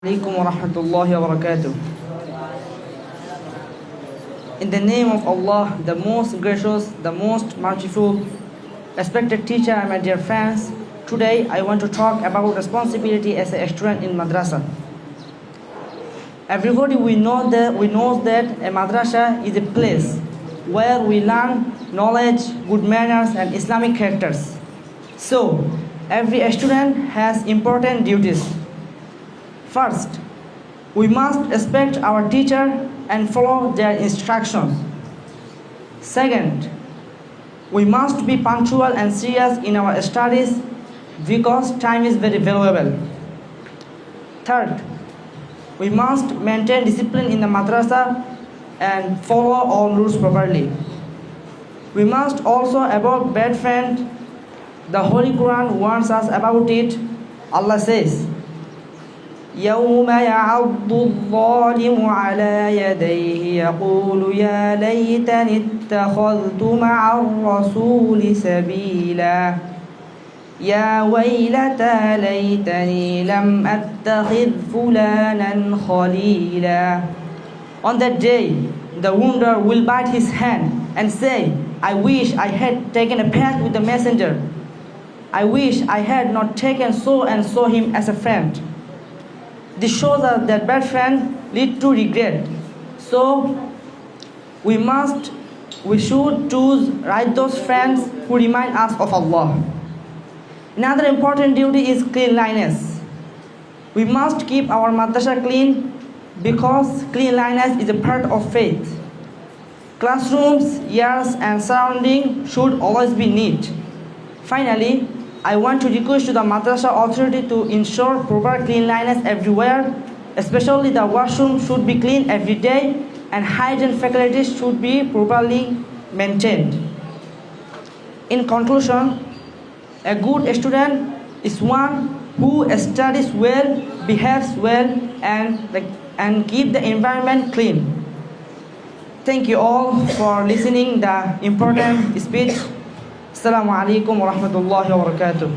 Alaikum wa rahmatullahi wa barakatuh. In the name of Allah, the most gracious, the most merciful, respected teacher and my dear friends, today I want to talk about responsibility as a student in madrasa. Everybody we knows that a madrasa is a place where we learn knowledge, good manners and Islamic characters. So, every student has important duties. First, we must respect our teacher and follow their instructions. Second, we must be punctual and serious in our studies because time is very valuable. Third, we must maintain discipline in the madrasa and follow all rules properly. We must also avoid bad friends. The Holy Quran warns us about it. Allah says, يوم يعض الظالم على يديه يقول يا ليتني اتخذت مع الرسول سبيلا يا ويلتى ليتني لم أتخذ فلانا خليلا. On that day, the wounded will bite his hand and say, I wish I had taken a path with the messenger. I wish I had not taken so and so him as a friend. This shows us that bad friends lead to regret. So we should choose those friends who remind us of Allah. Another important duty is cleanliness. We must keep our madrasa clean because cleanliness is a part of faith. Classrooms, yards and surroundings should always be neat. Finally, I want to request to the madrasa authority to ensure proper cleanliness everywhere, especially the washroom should be clean every day and hygiene facilities should be properly maintained. In conclusion, a good student is one who studies well, behaves well and keep the environment clean. Thank you all for listening the important speech. Assalamu alaikum wa rahmatullahi wa barakatuh.